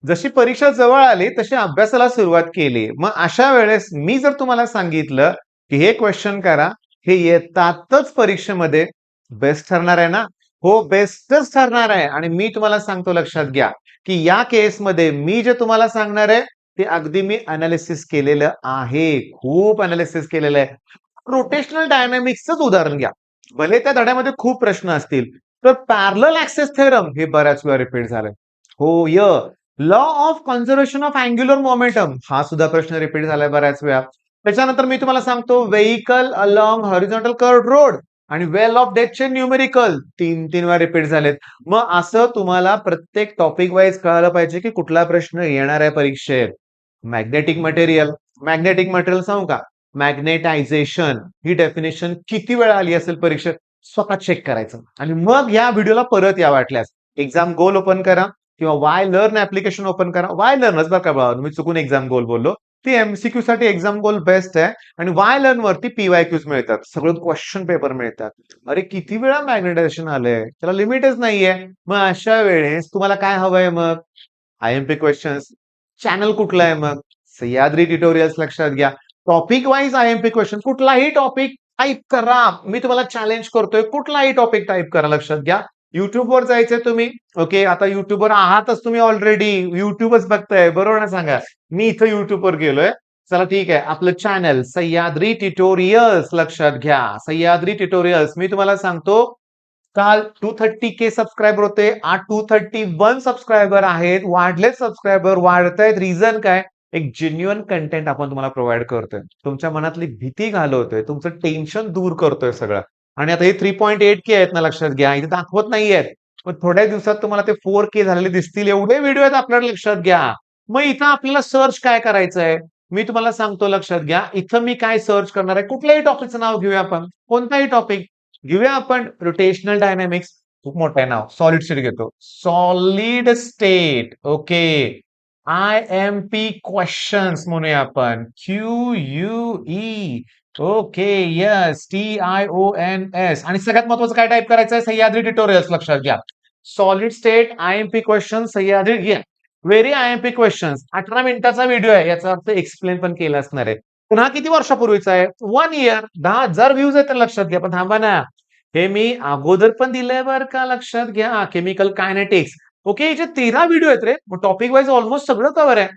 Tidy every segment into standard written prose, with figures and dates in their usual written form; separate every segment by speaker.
Speaker 1: जशी परीक्षा जवळ आली तशी अभ्यासाला सुरुवात केली. मग अशा वेळेस मी जर तुम्हाला सांगितलं, की हे क्वेश्चन करा, हे येतातच परीक्षेमध्ये, बेस्ट ठरणार आहे ना? हो, बेस्टच ठरणार आहे आणि मी तुम्हाला सांगतो लक्षात घ्या, की या केसमध्ये मी जे तुम्हाला सांगणार आहे, ते अगदी मी एनालिसिस केलेलं आहे. खूप एनालिसिस केलेलं आहे. रोटेशनल डायनॅमिक्सचंच उदाहरण घ्या. भले त्या धड्यामध्ये खूप प्रश्न असतील, तर पॅरलल ऍक्सेस थेरम हे बऱ्याच वेळा रिपीट झालंय. हो, law of conservation of angular momentum हा सुद्धा प्रश्न रिपीट झालाय बऱ्याच वेळा. त्याच्यानंतर मी तुम्हाला सांगतो vehicle along horizontal curve road आणि वेल ऑफ डेथचे न्यूमेरिकल तीन तीन वेळा रिपीट झालेत. मग असं तुम्हाला प्रत्येक टॉपिक वाईज कळायला पाहिजे की कुठला प्रश्न येणार आहे परीक्षेत. मॅग्नेटिक मटेरियल, मॅग्नेटिक मटेरियल सांगू का? मॅग्नेटायझेशन ही डेफिनेशन किती वेळा आली असेल परीक्षेत स्वतः चेक करायचं आणि मग या व्हिडिओला परत या वाटल्यास एक्झाम गोल ओपन करा किंवा वाय लर्न ऍप्लिकेशन ओपन करा. वाय लर्नच बरं का बाबा, मी चुकून एक्झाम गोल बोललो. ती एमसीक्यू साठी एक्झाम गोल बेस्ट आहे आणि वाय लर्न वरती पीवायक्यूज मिळतात, सगळं क्वेश्चन पेपर मिळतात. अरे किती वेळा मॅग्नेटायझेशन आलंय, त्याला लिमिटच नाहीये. मग अशा वेळेस तुम्हाला काय हवंय मग? IMP questions. चॅनल कुठलं आहे मग? सह्याद्री ट्युटोरियल्स. लक्षात घ्या, टॉपिक वाईज आयएमपी क्वेश्चन, कुठलाही टॉपिक टाईप करा. मी तुम्हाला चॅलेंज करतोय, कुठलाही टॉपिक टाईप करा. लक्षात घ्या, युट्यूबवर जायचंय तुम्ही. ओके, आता युट्यूबवर आहातच तुम्ही ऑलरेडी, युट्यूबच बघताय बरोबर ना? सांगा. मी इथं युट्यूबवर गेलोय. चला ठीक आहे, आपलं चॅनल सह्याद्री ट्युटोरियल्स. लक्षात घ्या, सह्याद्री ट्युटोरियल्स. मी तुम्हाला सांगतो, काल 230K सबस्क्रायबर होते, आज 231 सबस्क्रायबर आहेत. वाढलेत सबस्क्रायबर, वाढतायत. रिझन काय? एक जेन्युअन कंटेंट आपण तुम्हाला प्रोव्हाइड करतोय, तुमच्या मनातली भीती घालवतोय, तुमचं टेन्शन दूर करतोय सगळं. आणि आता हे 3.8K आहेत ना, लक्षात घ्या, इथे दाखवत नाहीयेत, पण थोड्या दिवसात तुम्हाला ते 4K झालेले दिसतील. एवढे व्हिडिओ आहेत आपल्याला. लक्षात घ्या, मग इथं आपल्याला सर्च काय करायचंय मी तुम्हाला सांगतो. लक्षात घ्या, इथं मी काय सर्च करणार आहे, कुठल्याही टॉपिकचं नाव घेऊया आपण, कोणताही टॉपिक घेऊया आपण. रोटेशनल डायनॅमिक्स, खूप मोठं आहे नाव. सॉलिड स्टेट घेतो, solid state. Okay, I M P questions म्हणूया आपण, QUE. Okay, yes, TIONS. आणि सगळ्यात महत्वाचं काय टाईप करायचंय? सह्याद्री ट्युटोरियल्स. लक्षात घ्या, solid state IMP question Sahyadri घ्या. Very IMP questions. 18 मिनिटाचा व्हिडिओ आहे, याचा अर्थ एक्सप्लेन पण केला असणार आहे. पुन्हा किती वर्षापूर्वीचा आहे? 1 इयर. 10,000 व्ह्यूज आहेत, लक्षात घ्या. पण थांबा ना, हे मी अगोदर पण दिलंय बरं का. लक्षात घ्या, केमिकल कायनेटिक्स. ओके, जे 13 व्हिडिओ आहेत रे, टॉपिक वाईज ऑलमोस्ट सगळं कव्हर आहे.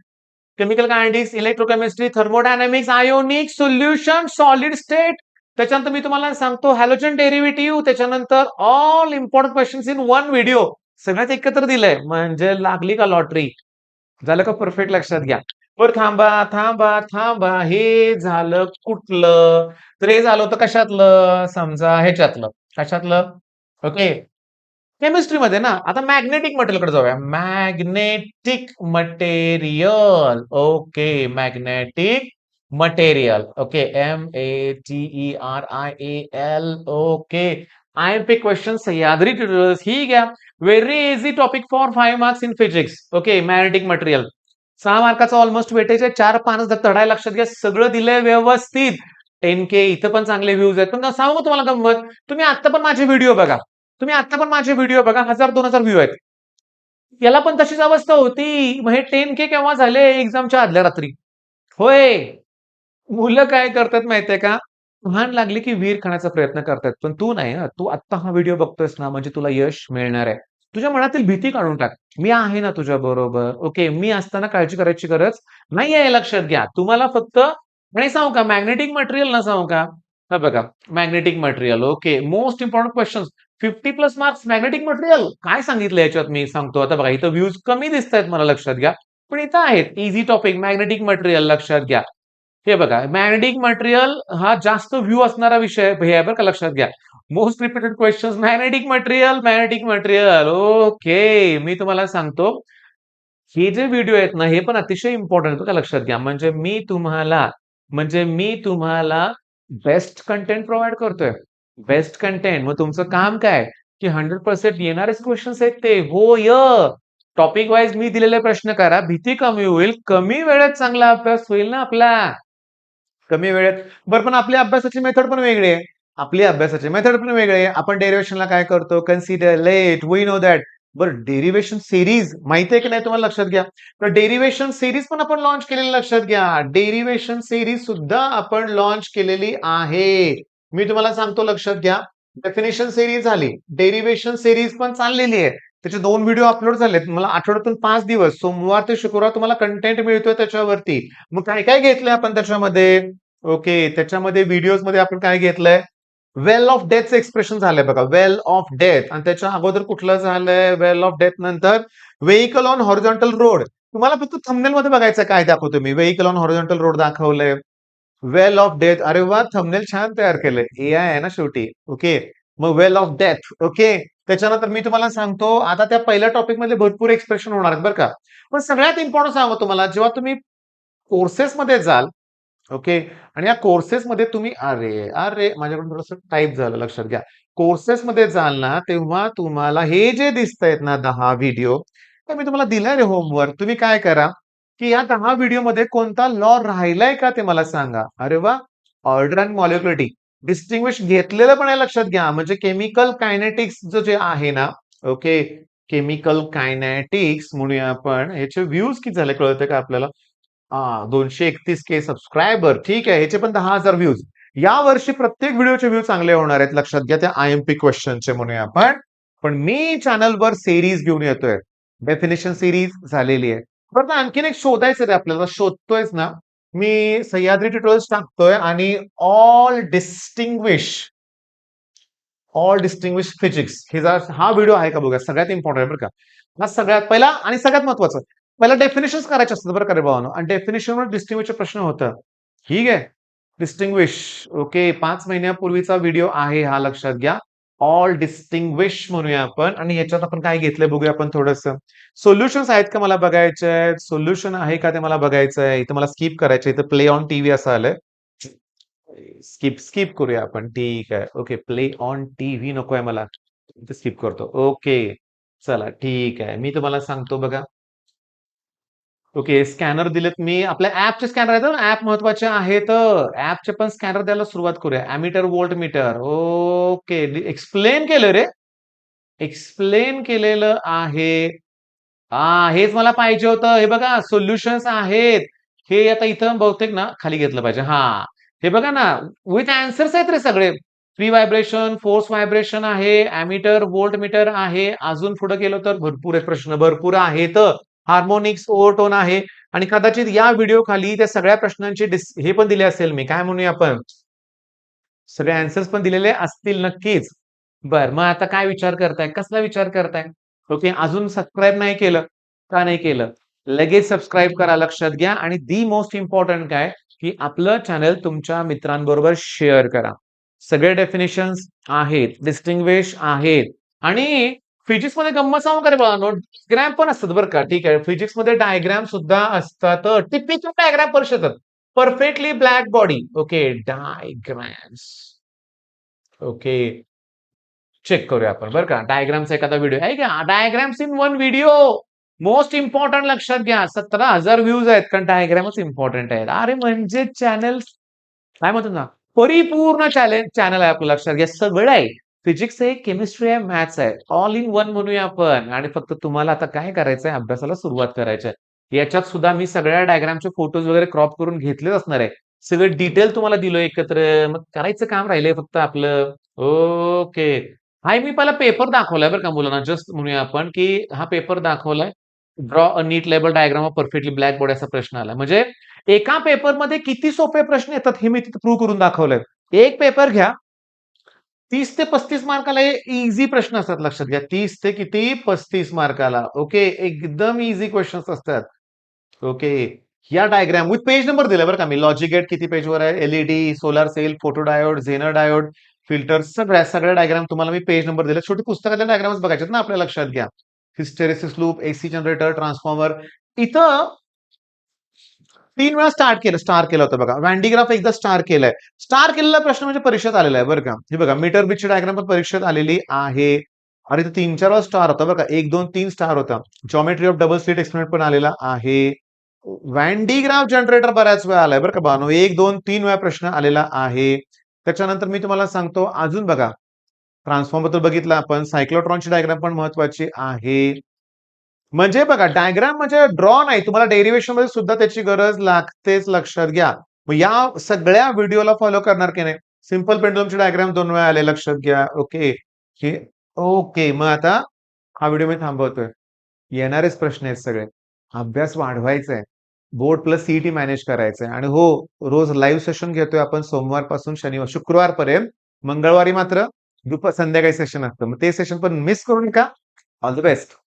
Speaker 1: Chemical kinetics, electrochemistry, thermodynamics, ionic solution, solid state. त्याच्यानंतर मी तुम्हाला सांगतो हॅलोजन डेरिव्हेटिव्ह. त्याच्यानंतर all important questions in one video, सगळ्यात एकत्र दिलंय. म्हणजे लागली का लॉटरी? झालं का परफेक्ट? लक्षात घ्या. बरं थांबा थांबा थांबा, हे झालं कुठलं? तर हे झालं होतं कशातलं? समजा ह्याच्यातलं. कशातलं? ओके, केमिस्ट्रीमध्ये ना. आता मॅग्नेटिक मटेरियलकडे जाऊया. Magnetic material. Okay, magnetic material. Okay, METERIAL. Okay, IMP question Sahyadri tutorials ही घ्या. Very easy topic for 5 marks in physics. Okay, magnetic material. 6 मार्काचा ऑलमोस्ट वेटेज आहे. 4-5 तडाय. लक्षात घ्या, सगळं दिलंय व्यवस्थित. 10K इथं पण चांगले व्ह्यूज आहेत. पण सांगू तुम्हाला गंमत, तुम्ही आता पण माझे व्हिडिओ बघा. तुम्ही आता पण माझे व्हिडिओ बघा, 1000-2000 व्ह्यू आहेत. याला पण तशीच अवस्था होती. मग हे 10K केव्हा झाले? एक्झामच्या आदल्या रात्री. होय, मुलं काय करतात माहितीये का? तहान लागली की विहीर खाण्याचा प्रयत्न करतात. पण तू नाही हं. तू आत्ता हा व्हिडिओ बघतोयस ना, म्हणजे तुला यश मिळणार आहे. तुझ्या मनातील भीती काढून टाक. मी आहे ना तुझ्या बरोबर. ओके, मी असताना काळजी करायची गरज नाहीये. लक्षात घ्या, तुम्हाला फक्त आणि सांगू का, मॅग्नेटिक मटेरियल ना सांगू का? हा बघा, magnetic material. Okay, most important question. 50 plus marks magnetic material. काय सांगितलं याच्यात मी सांगतो. आता बघा, इथं व्ह्यूज कमी दिसत आहेत मला. लक्षात घ्या, पण इथं आहेत इझी टॉपिक मॅग्नेटिक मटेरियल. लक्षात घ्या, हे बघा, मॅग्नेटिक मटेरियल हा जास्त व्ह्यू असणारा विषय हे आहे बरं का. लक्षात घ्या, most repeated question magnetic material, magnetic material. Okay, मी तुम्हाला सांगतो, हे जे व्हिडिओ आहेत ना, हे पण अतिशय इम्पॉर्टंट का. लक्षात घ्या, म्हणजे मी तुम्हाला बेस्ट कंटेंट प्रोव्हाइड करतोय. Best content. मग तुमचं काम काय, की 100% येणारेच क्वेश्चन्स आहेत ते. हो, टॉपिक वाईज मी दिलेले प्रश्न करा, भीती कमी होईल. कमी वेळेत चांगला अभ्यास होईल ना आपला. कमी वेळेत. बरं, पण आपल्या अभ्यासाची मेथड पण वेगळी आहे. आपली अभ्यासाची मेथड पण वेगळी आहे. आपण डेरिव्हेशनला काय करतो? Consider let, we know that. बरं, डेरिव्हेशन सिरीज माहिती आहे की नाही तुम्हाला? लक्षात घ्या. तर डेरिव्हेशन सिरीज पण आपण लॉन्च केलेली, लक्षात घ्या. डेरिव्हेशन सिरीज सुद्धा आपण लॉन्च केलेली आहे. मी तुम्हाला सांगतो, लक्षात घ्या. डेफिनेशन सिरीज झाली, डेरिव्हेशन सिरीज पण चाललेली आहे. त्याचे 2 व्हिडिओ अपलोड झालेत. मला आठवड्यातून 5 दिवस सोमवार ते शुक्रवार तुम्हाला कंटेंट मिळतोय त्याच्यावरती. मग काय काय घेतलंय आपण त्याच्यामध्ये? ओके, त्याच्यामध्ये व्हिडिओज मध्ये आपण काय घेतलंय? वेल ऑफ डेथचं एक्सप्रेशन झालंय बघा, वेल ऑफ डेथ. आणि त्याच्या अगोदर कुठलं झालंय? वेल ऑफ डेथ नंतर व्हेइकल ऑन हॉरिझॉन्टल रोड. तुम्हाला फक्त थंबनेल मध्ये बघायचं काय दाखवतो मी. व्हेइकल ऑन हॉरिझॉन्टल रोड दाखवलंय. वेल ऑफ डेथ. अरे वा, थंबनेल छान तयार केलंय. एआय आहे ना शेवटी. ओके, मग वेल ऑफ डेथ. ओके, त्याच्यानंतर मी तुम्हाला सांगतो, आता त्या पहिल्या टॉपिक मध्ये भरपूर एक्सप्रेशन होणार आहेत बरं का. पण सगळ्यात इम्पॉर्टंट सांगतो तुम्हाला, जेव्हा तुम्ही कोर्सेसमध्ये जाल, ओके, आणि या कोर्सेसमध्ये तुम्ही, अरे अरे माझ्याकडून थोडंसं टाईप झालं, लक्षात घ्या. कोर्सेसमध्ये जाल ना, तेव्हा तुम्हाला हे जे दिसतायत ना 10 व्हिडिओ, तर मी तुम्हाला दिलंय रे होमवर्क. तुम्ही काय करा, की या 10 व्हिडिओमध्ये कोणता लॉ राहिलाय का ते मला सांगा. अरे वा, ऑर्डर अँड मॉलिक्युलरिटी. डिस्टिंग्विश घेतलेलं पण आहे, लक्षात घ्या. म्हणजे केमिकल कायनेटिक्स जे आहे ना, ओके, केमिकल कायनेटिक्स म्हणूया आपण. याचे व्ह्यूज किती झाले कळतं का आपल्याला? 231K subscriber. ठीक आहे, ह्याचे पण 10,000 व्ह्यूज. या वर्षी प्रत्येक व्हिडिओचे व्ह्यू चांगले होणार आहेत, लक्षात घ्या. त्या आयएमपी क्वेश्चनचे म्हणूया आपण. पण मी चॅनलवर सिरीज घेऊन येतोय. डेफिनेशन सिरीज झालेली आहे. बरं, आणखीन एक शोधायचं रे आपल्याला. शोधतोयच ना मी. सह्याद्री ट्युटोरियल्स टाकतोय आणि ऑल डिस्टिंग्विश फिजिक्स हे जर हा व्हिडिओ आहे का बघा. सगळ्यात इम्पॉर्टंट आहे बरं का. हा सगळ्यात पहिला आणि सगळ्यात महत्वाचं. पहिला डेफिनेशन करायचे असतात बरं का रे भावानो. आणि डेफिनेशनवर डिस्टिंग्विशचे प्रश्न होतं. ठीक आहे, डिस्टिंग्विश. ओके, 5 महिन्यापूर्वीचा व्हिडिओ आहे हा, लक्षात घ्या. ऑल डिस्टिंग्विश म्हणूया आपण. आणि याच्यात आपण काय घेतलंय बघूया आपण थोडंसं. सोल्युशन्स आहेत का मला बघायचे आहेत? सोल्युशन आहे का ते मला बघायचं आहे. इथं मला स्किप करायचं, इथं प्ले ऑन टीव्ही असं आलंय. स्किप स्किप करूया आपण. ठीक आहे. ओके, प्ले ऑन टीव्ही नकोय मला. स्किप करतो. ओके, चला ठीक आहे. मी तुम्हाला सांगतो बघा. ओके, स्कॅनर दिलेत मी. आपल्या ऍपचे स्कॅनर आहेत ना, ऍप महत्वाचे आहेत. ऍपचे पण स्कॅनर द्यायला सुरुवात करूया. Ammeter, volt meter. Okay, explain केलं रे. एक्सप्लेन केलेलं आहे. हेच मला पाहिजे होतं. हे बघा, सोल्युशन्स आहेत. हे आता इथं बहुतेक ना खाली घेतलं पाहिजे. हे बघा ना, विथ आन्सर्स आहेत रे सगळे. फ्री व्हायब्रेशन, फोर्स व्हायब्रेशन आहे, अॅमीटर, व्होल्ट मीटर आहे. अजून पुढे गेलो तर भरपूर आहेत प्रश्न, भरपूर आहेत. हार्मोनिक्स, ओव्हरटोन आहे. आणि कदाचित या व्हिडिओ खाली त्या सगळ्या प्रश्नांची हे पण दिले असेल मी. काय म्हणूया आपण? सगळे आन्सर्स पण दिलेले असतील नक्कीच. बर, मग आता काय विचार करताय? कसला विचार करताय? ओके, अजून सबस्क्राईब नाही केलं. का नाही केलं? लगेच सबस्क्राईब करा, लक्षात घ्या. आणि दी मोस्ट इम्पॉर्टंट काय, की आपलं चॅनल तुमच्या मित्रांबरोबर शेअर करा. सगळे डेफिनेशन्स आहेत, डिस्टिंग्विश आहेत. आणि फिजिक्स मध्ये गंमत सांगू का रे बाळांनो? डायग्राम पण असतात बरं का. ठीक आहे, फिजिक्स मध्ये डायग्राम सुद्धा असतात. टिपिकल डायग्राम परिषद. Perfectly black body. Okay, diagrams. Okay, check करूया आपण बरं का. डायग्रामचा एखादा व्हिडिओ आहे का? Diagrams in one video. Most important, लक्षात घ्या. 17,000 व्ह्यूज आहेत, कारण डायग्रामच इम्पॉर्टंट आहेत. अरे म्हणजे चॅनल काय म्हणतात ना, परिपूर्ण चॅनल आहे आपलं, लक्षात घ्या. सगळं आहे. फिजिक्स आहे, केमिस्ट्री आहे, मॅथ्स आहे. ऑल इन वन म्हणूया आपण. आणि फक्त तुम्हाला आता काय करायचंय, अभ्यासाला सुरुवात करायची आहे. याच्यात सुद्धा मी सगळ्या डायग्रामचे फोटोज वगैरे क्रॉप करून घेतलेच असणार आहे. सगळं डिटेल तुम्हाला दिलं एकत्र. मग करायचं काम राहिलंय फक्त आपलं. ओके, मी पहिला पेपर दाखवलाय बरं का मुलांना. जस्ट म्हणूया आपण, की हा पेपर दाखवलाय. Draw a neat label diagram of perfectly black body असा प्रश्न आला. म्हणजे एका पेपरमध्ये किती सोपे प्रश्न येतात हे मी तिथे प्रूव्ह करून दाखवलंय. एक पेपर घ्या, 30 ते 35 मार्काला हे ईझी प्रश्न असतात, लक्षात घ्या. 30 ते किती? 35 मार्काला. ओके, एकदम ईझी क्वेश्चन्स असतात. ओके, या डायग्राम विथ पेज नंबर दिलाय बरं का मी. लॉजिक गेट किती पेजवर आहे, LED, solar cell, photo diode, zener diode, filter, सगळ्या सगळ्या डायग्राम तुम्हाला मी पेज नंबर दिले. छोटी पुस्तकातल्या डायग्राम्स बघायच्यात ना आपल्या, लक्षात घ्या. Hysteresis loop, AC generator, transformer. इथं 3 वेळा स्टार केलं होतं बघा. वॅन्डिग्राफ एकदा स्टार केलंय. स्टार केलेला प्रश्न म्हणजे परीक्षेत आलेला आहे बरं का. हे बघा, मीटर बिटची डायग्राम पण परीक्षेत आलेली आहे. आणि इथं 3-4 वेळा स्टार होता बरं का. 1, 2, 3 स्टार होता. Geometry of double slit experiment पण आलेला आहे. वॅन्डिग्राफ जनरेटर बऱ्याच वेळा आलाय बरं का बानो. 1, 2, 3 वेळा प्रश्न आलेला आहे. त्याच्यानंतर मी तुम्हाला सांगतो अजून बघा, ट्रान्सफॉर्मर बघितला आपण, सायक्लोट्रॉनची डायग्राम पण महत्वाची आहे. म्हणजे बघा डायग्राम म्हणजे ड्रॉ नाही, तुम्हाला डेरिव्हेशन मध्ये सुद्धा त्याची गरज लागतेच, लक्षात घ्या. मग या सगळ्या व्हिडिओला फॉलो करणार की नाही? सिंपल पेंडुलमची डायग्राम 2 वेळा आले, लक्षात घ्या. ओके. हे ओके. मग आता हा व्हिडिओ मी थांबवतोय. येणारेच प्रश्न आहेत सगळे. अभ्यास वाढवायचा आहे. बोर्ड प्लस सीईटी मॅनेज करायचंय आणि हो, रोज लाईव्ह सेशन घेतोय आपण सोमवारपासून शुक्रवारपर्यंत. मंगळवारी मात्र संध्याकाळी सेशन असतं. मग ते सेशन पण मिस करू नका. All the best.